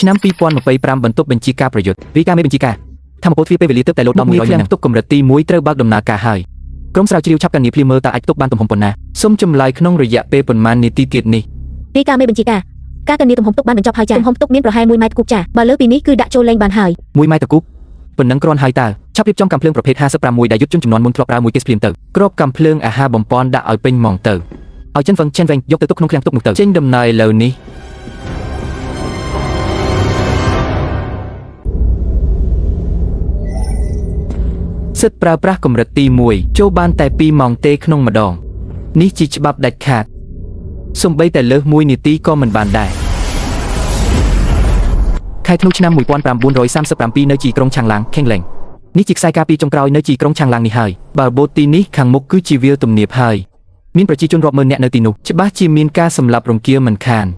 ឆ្នាំ2025បន្ទប់បញ្ជាការប្រយុទ្ធរាយការណ៍មេបញ្ជាការថាមពលទ្វារពេលវេលាទើបតែលោតដល់100ឆ្នាំទុកកម្រិតទី1ត្រូវបើកដំណើរការហើយក្រុមស្រាវជ្រាវឆាប់ការងារភ្លាមមើលតើអាចទុកបានទំហំប៉ុណ្ណាសូមចម្លើយក្នុងរយៈពេលប៉ុន្មាននាទីទៀតនេះរាយការណ៍មេបញ្ជាការការការងារទំហំទុកបានបញ្ចប់ហើយចា៎ទំហំទុកមានប្រហែល1ម៉ែត្រគូបចា៎បើលើពីនេះគឺដាក់ចូលលេងបានហើយ1ម៉ែត្រគូបប៉ុណ្ណឹងគ្រាន់ហើយតើឆាប់រៀបចំកាំភ្លើងប្រភេទ56ដែលយុទ្ធជនជំនាន់មុនធ្លាប់ប្រើមួយគេស្ភ្លាមទៅគ្របកាំភ្លើងអាហារបំពន់ដាក់ឲ្យពេញម៉ោងទៅឲ្យចិនវឹងយកទៅទុកក្នុងឃ្លាំងទុកនោះទៅចេញដំណើរឥឡូវនេះសិទ្ធិប្រើប្រាស់កម្រិតទី1ចូលបានតែ2ម៉ោងទេក្នុងម្ដងនេះជាច្បាប់ដាច់ខាតសូម្បីតែលើស1នាទីក៏មិនបានដែរខែធ្នូឆ្នាំ1937នៅជីក្រុងឆាងឡាងខេងឡេងនេះជាខ្សែការពារចុងក្រោយនៅជីក្រុងឆាងឡាងនេះហើយបើបូតទីនេះខាងមុខគឺជាវាលទំនាបហើយមានប្រជាជនរាប់ម៉ឺននាក់នៅទីនោះច្បាស់ជាមានការសម្លាប់រង្គាលមិនខាន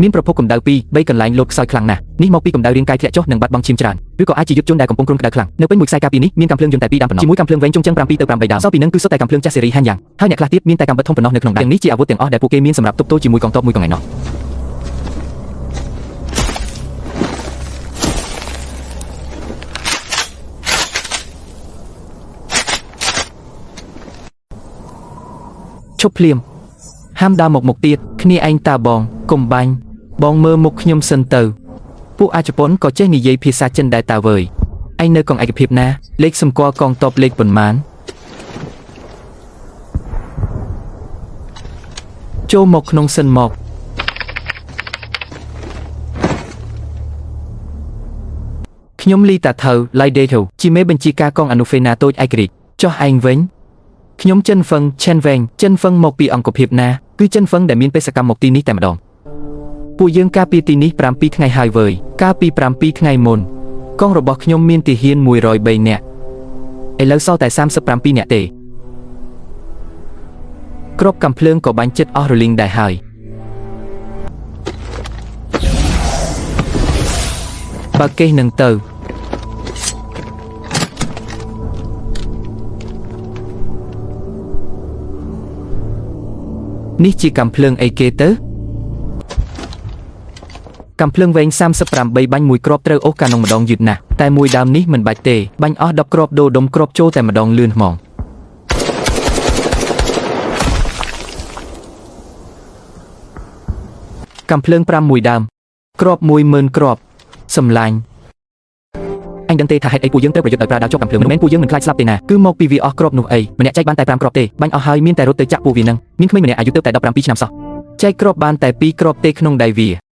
មានប្រភពកម្ដៅ2-3កន្លែងលោតខ្សោយខ្លាំងណាស់នេះមកពីកម្ដៅរាងកាយធ្លាក់ចុះនិងបាត់បង់ឈាមច្រើនឬក៏អាចជាយុទ្ធជនដែលកំពុងគ្រុនក្ដៅខ្លាំងនៅពេញមួយខ្សែការពារនេះមានកាំភ្លើងយន្តតែ2ដើមប៉ុណ្ណោះជាមួយកាំភ្លើងវែងចុងចឹង7ទៅ8ដើមសល់ពីនឹងគឺសុទ្ធតែកាំភ្លើងចាស់ស៊េរីហាន់យ៉ាងហើយអ្នកខ្លះទៀតមានតែកាំបិទធំប៉ុណ្ណោះនៅក្នុងដៃទាំងនេះជាអាវុធទាំងអស់ដែលពួកគេមានសម្រាប់ទប់ទល់ជាមួយកងទ័ពមួយកងឯណោះឈប់ភ្លាមហាមដើរមកទៀតគ្នាឯងតាបងកុំបាញ់បងមើលមុខខ្ញុំសិនទៅពួកអាជប៉ុនក៏ចេះនិយាយភាសាចិនដែរតាវើយឯងនៅកងឯកភាពណាលេខសម្គាល់កងទ័ពលេខប៉ុន្មានចូលមកក្នុងសិនមកខ្ញុំលីតាថៅឡៃដេថូជាមេបញ្ជាការកងអនុហ្វេណាតូចឯករាជ្យចុះឯងវិញខ្ញុំចិនហ្វឹងឆេនវែងចិនហ្វឹងមកពីអង្គភាពណាគឺចិនហ្វឹងដែលមានបេសកកម្មមកទីនេះតែម្ដងពួកយើងការពារទីនេះ7ថ្ងៃហើយវើយកាលពី7ថ្ងៃមុនកងរបស់ខ្ញុំមានទាហាន103នាក់ឥឡូវសល់តែ37នាក់ទេគ្រាប់កាំភ្លើងក៏បាញ់ចិត្តអស់រលីងដែរហើយបើគេនឹងទៅនេះជាកាំភ្លើងអីគេទៅកាំភ្លើងវែង38បាញ់មួយគ្រាប់ត្រូវអូសកានងម្ដងយឺតណាស់តែមួយដើមនេះមិនបាច់ទេបាញ់អស់10គ្រាប់ដូរដុំគ្រាប់ចូលតែម្ដងលឿនហ្មងកាំភ្លើង5មួយដើមគ្រាប់10000គ្រាប់សម្លាញ់អញដឹងទេថាហេតុអីពួកយើងត្រូវប្រយុទ្ធដោយប្រើដាវជាប់កាំភ្លើងមិនមែនពួកយើងមិនខ្លាចស្លាប់ទេណាគឺមកពីវាអស់គ្រាប់នោះអីម្នាក់ចែកបានតែ5គ្រាប់ទេបាញ់អស់ហើយមានតែរត់ទៅចាក់ពួកវានឹងមានក្មេងម្នាក់អាយុទើបតែ17ឆ្នាំសោះចែកគ្រាប់បានតែ2គ្រាប់ទេក្នុងដៃវា